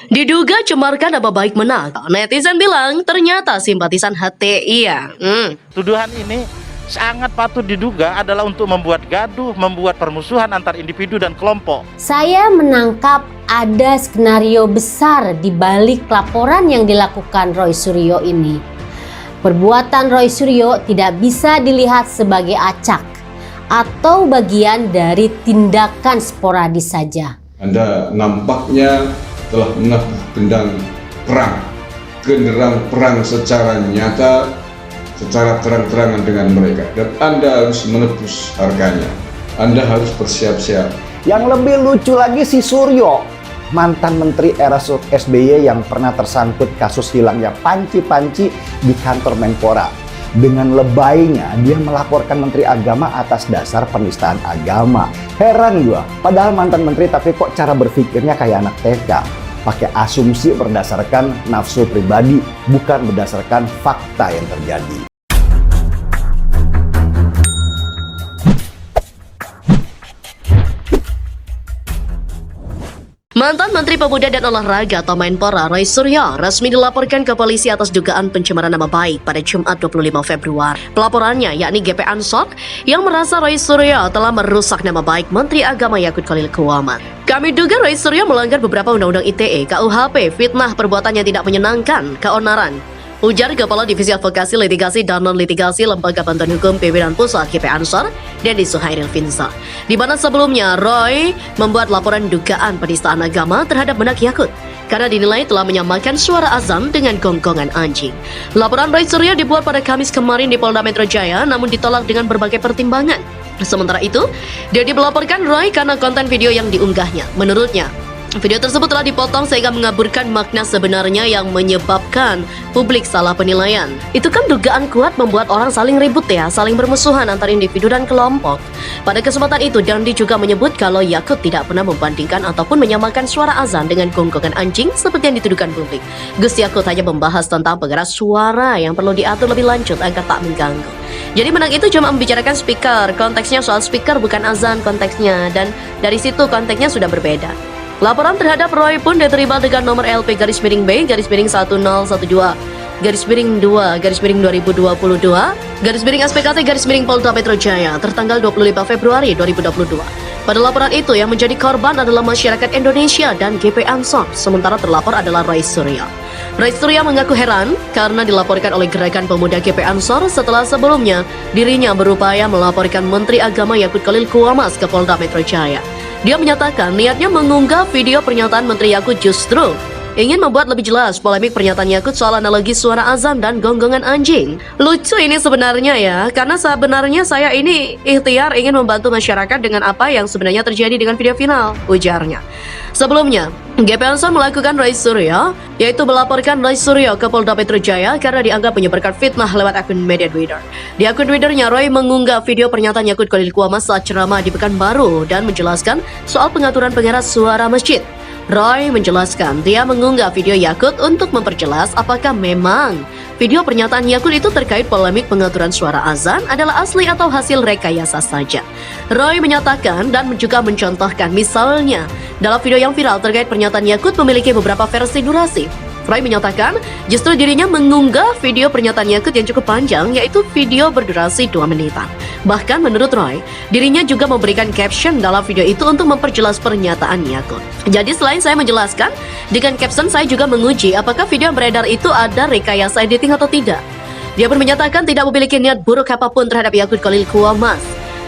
Diduga cemarkan nama baik menang. Netizen bilang ternyata simpatisan HTI ya. Tuduhan ini sangat patut diduga adalah untuk membuat gaduh, membuat permusuhan antar individu dan kelompok. Saya menangkap ada skenario besar di balik laporan yang dilakukan Roy Suryo ini. Perbuatan Roy Suryo tidak bisa dilihat sebagai acak atau bagian dari tindakan sporadis saja. Anda nampaknya telah menabuh genderang perang secara nyata, secara terang-terangan dengan mereka, dan Anda harus menebus harganya. Anda harus bersiap-siap. Yang lebih lucu lagi si Suryo, mantan menteri era SBY yang pernah tersangkut kasus hilangnya panci-panci di kantor Menpora. Dengan lebaynya dia melaporkan Menteri Agama atas dasar penistaan agama. Heran gua, padahal mantan menteri tapi kok cara berpikirnya kayak anak TK. Pakai asumsi berdasarkan nafsu pribadi, bukan berdasarkan fakta yang terjadi. Mantan Menteri Pemuda dan Olahraga atau Menpora Roy Suryo resmi dilaporkan ke polisi atas dugaan pencemaran nama baik pada Jumat 25 Februari. Pelaporannya yakni GP Ansor yang merasa Roy Suryo telah merusak nama baik Menteri Agama Yakut Khalil Quamas. Kami duga Roy Suryo melanggar beberapa undang-undang ITE, KUHP, fitnah, perbuatan yang tidak menyenangkan, keonaran. Ujar Kepala Divisi Advokasi Litigasi dan Non-Litigasi Lembaga Bantuan Hukum Pimpinan Pusat GP Ansor, Dedi Suhairil Finsa. Di mana sebelumnya Roy membuat laporan dugaan penistaan agama terhadap Menak Yakut karena dinilai telah menyamakan suara azan dengan gonggongan anjing. Laporan Roy Suryo dibuat pada Kamis kemarin di Polda Metro Jaya namun ditolak dengan berbagai pertimbangan. Sementara itu, Dedi melaporkan Roy karena konten video yang diunggahnya. Menurutnya, video tersebut telah dipotong sehingga mengaburkan makna sebenarnya yang menyebabkan publik salah penilaian. Itu kan dugaan kuat membuat orang saling ribut ya, saling bermusuhan antar individu dan kelompok. Pada kesempatan itu, Dandi juga menyebut kalau Yakut tidak pernah membandingkan ataupun menyamakan suara azan dengan gonggongan anjing seperti yang dituduhkan publik. Gus Yakut hanya membahas tentang pengeras suara yang perlu diatur lebih lanjut agar tak mengganggu. Jadi Menak itu cuma membicarakan speaker, konteksnya soal speaker bukan azan konteksnya, dan dari situ konteksnya sudah berbeda. Laporan terhadap Roy pun diterima dengan nomor LP-B-2-2-2-2022 Polda Metro Jaya tertanggal 25 Februari 2022. Pada laporan itu yang menjadi korban adalah masyarakat Indonesia dan GP Ansor, sementara terlapor adalah Roy Suryo. Roy Suryo mengaku heran karena dilaporkan oleh Gerakan Pemuda GP Ansor setelah sebelumnya dirinya berupaya melaporkan Menteri Agama Yakut Khalil Quamas ke Polda Metro Jaya. Dia menyatakan niatnya mengunggah video pernyataan Menteri Yakut justru ingin membuat lebih jelas polemik pernyataan Yakut soal analogi suara azan dan gonggongan anjing. Lucu ini sebenarnya ya, karena sebenarnya saya ini ikhtiar ingin membantu masyarakat dengan apa yang sebenarnya terjadi dengan video final, ujarnya. Sebelumnya, GP Ansor melakukan Roy Suryo, yaitu melaporkan Roy Suryo ke Polda Metro Jaya karena dianggap menyebarkan fitnah lewat akun media Twitter. Di akun Twitternya, Roy mengunggah video pernyataan Yakut Khalil Quamas saat ceramah di Pekanbaru dan menjelaskan soal pengaturan pengeras suara masjid. Roy menjelaskan dia mengunggah video Yakut untuk memperjelas apakah memang video pernyataan Yakut itu terkait polemik pengaturan suara azan adalah asli atau hasil rekayasa saja. Roy menyatakan dan juga mencontohkan misalnya dalam video yang viral terkait pernyataan Yakut memiliki beberapa versi durasi. Roy menyatakan justru dirinya mengunggah video pernyataan Yakut yang cukup panjang, yaitu video berdurasi 2 menitan. Bahkan menurut Roy, dirinya juga memberikan caption dalam video itu untuk memperjelas pernyataan Yakut. Jadi selain saya menjelaskan, dengan caption saya juga menguji apakah video yang beredar itu ada rekayasa editing atau tidak. Dia pun menyatakan tidak memiliki niat buruk apapun terhadap Yakut Khalil Quamas.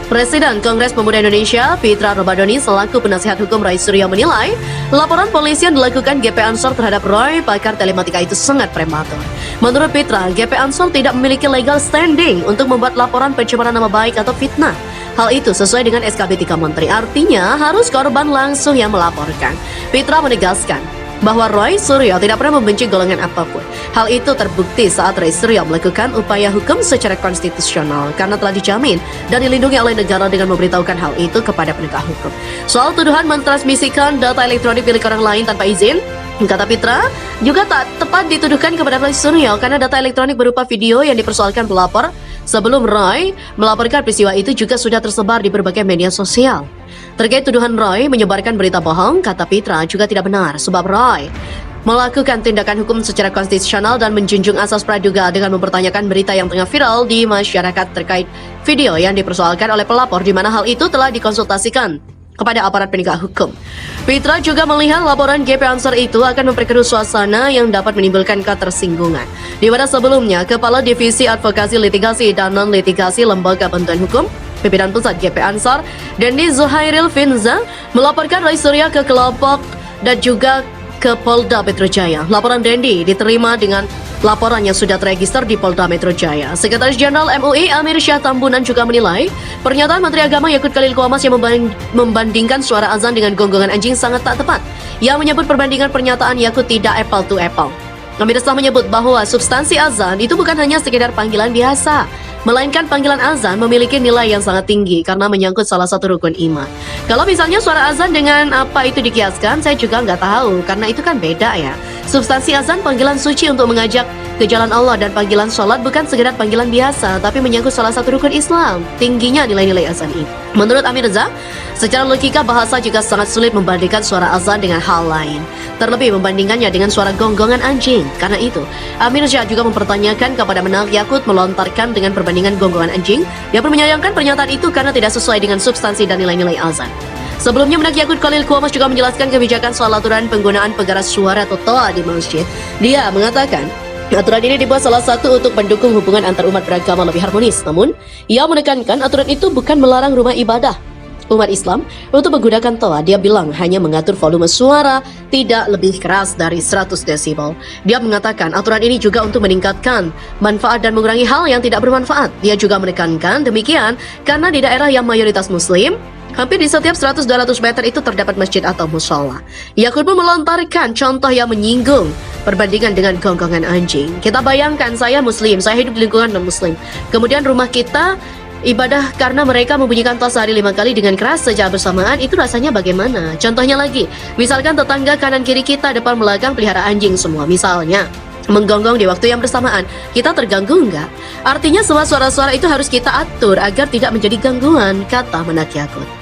Presiden Kongres Pemuda Indonesia, Pitra Romadhoni selaku penasihat hukum Roy Suryo menilai laporan polisi yang dilakukan GP Ansor terhadap Roy, pakar telematika itu sangat prematur. Menurut Pitra, GP Ansor tidak memiliki legal standing untuk membuat laporan pencemaran nama baik atau fitnah. Hal itu sesuai dengan SKB 3 Menteri, artinya harus korban langsung yang melaporkan. Pitra menegaskan bahwa Roy Suryo tidak pernah membenci golongan apapun. Hal itu terbukti saat Roy Suryo melakukan upaya hukum secara konstitusional karena telah dijamin dan dilindungi oleh negara dengan memberitahukan hal itu kepada penegak hukum. Soal tuduhan mentransmisikan data elektronik milik orang lain tanpa izin, kata Pitra, juga tak tepat dituduhkan kepada Roy Suryo karena data elektronik berupa video yang dipersoalkan pelapor sebelum Roy melaporkan peristiwa itu juga sudah tersebar di berbagai media sosial. Terkait tuduhan Roy menyebarkan berita bohong, kata Pitra juga tidak benar sebab Roy melakukan tindakan hukum secara konstitusional dan menjunjung asas praduga dengan mempertanyakan berita yang tengah viral di masyarakat terkait video yang dipersoalkan oleh pelapor di mana hal itu telah dikonsultasikan kepada aparat penegak hukum. Fitra juga melihat laporan GP Ansor itu akan memperkeruh suasana yang dapat menimbulkan ketersinggungan. Di mana sebelumnya, Kepala Divisi Advokasi Litigasi dan Non-Litigasi Lembaga Bantuan Hukum, Pimpinan Pusat GP Ansor, Dendi Zuhairil Finza, melaporkan Roy Suryo ke Kelopok dan juga ke Polda Metro Jaya. Laporan Dendi diterima dengan laporan yang sudah terregister di Polda Metro Jaya. Sekretaris Jenderal MUI Amir Syah Tambunan juga menilai pernyataan Menteri Agama Yakut Khalil Qomas yang membandingkan suara azan dengan gonggongan anjing sangat tak tepat. Ia menyebut perbandingan pernyataan Yakut tidak apple to apple. Amir Syah menyebut bahwa substansi azan itu bukan hanya sekedar panggilan biasa, melainkan panggilan azan memiliki nilai yang sangat tinggi karena menyangkut salah satu rukun iman. Kalau misalnya suara azan dengan apa itu dikiaskan, saya juga nggak tahu karena itu kan beda ya. Substansi azan panggilan suci untuk mengajak ke jalan Allah dan panggilan sholat bukan sekedar panggilan biasa, tapi menyangkut salah satu rukun Islam. Tingginya nilai-nilai azan ini. Menurut Amir Reza, secara logika bahasa juga sangat sulit membandingkan suara azan dengan hal lain. Terlebih membandingkannya dengan suara gonggongan anjing. Karena itu, Amir Reza juga mempertanyakan kepada Menak Yakut melontarkan dengan perbandingan gonggongan anjing. Dia pun menyayangkan pernyataan itu karena tidak sesuai dengan substansi dan nilai-nilai azan. Sebelumnya, Menak Yakut Khalil Qomas juga menjelaskan kebijakan soal aturan penggunaan pengeras suara atau toa di masjid. Dia mengatakan, aturan ini dibuat salah satu untuk mendukung hubungan antar umat beragama lebih harmonis. Namun, ia menekankan aturan itu bukan melarang rumah ibadah umat Islam untuk menggunakan toa. Dia bilang hanya mengatur volume suara tidak lebih keras dari 100 desibel. Dia mengatakan aturan ini juga untuk meningkatkan manfaat dan mengurangi hal yang tidak bermanfaat. Dia juga menekankan demikian karena di daerah yang mayoritas Muslim, hampir di setiap 100-200 meter itu terdapat masjid atau musola. Yakut pun melontarkan contoh yang menyinggung perbandingan dengan gonggongan anjing. Kita bayangkan saya Muslim, saya hidup di lingkungan non-Muslim. Kemudian rumah kita ibadah karena mereka membunyikan toa sehari 5 kali dengan keras sejak bersamaan, itu rasanya bagaimana? Contohnya lagi, misalkan tetangga kanan kiri kita depan belakang pelihara anjing semua, misalnya menggonggong di waktu yang bersamaan, kita terganggu enggak? Artinya semua suara-suara itu harus kita atur agar tidak menjadi gangguan, kata Menak Yakut.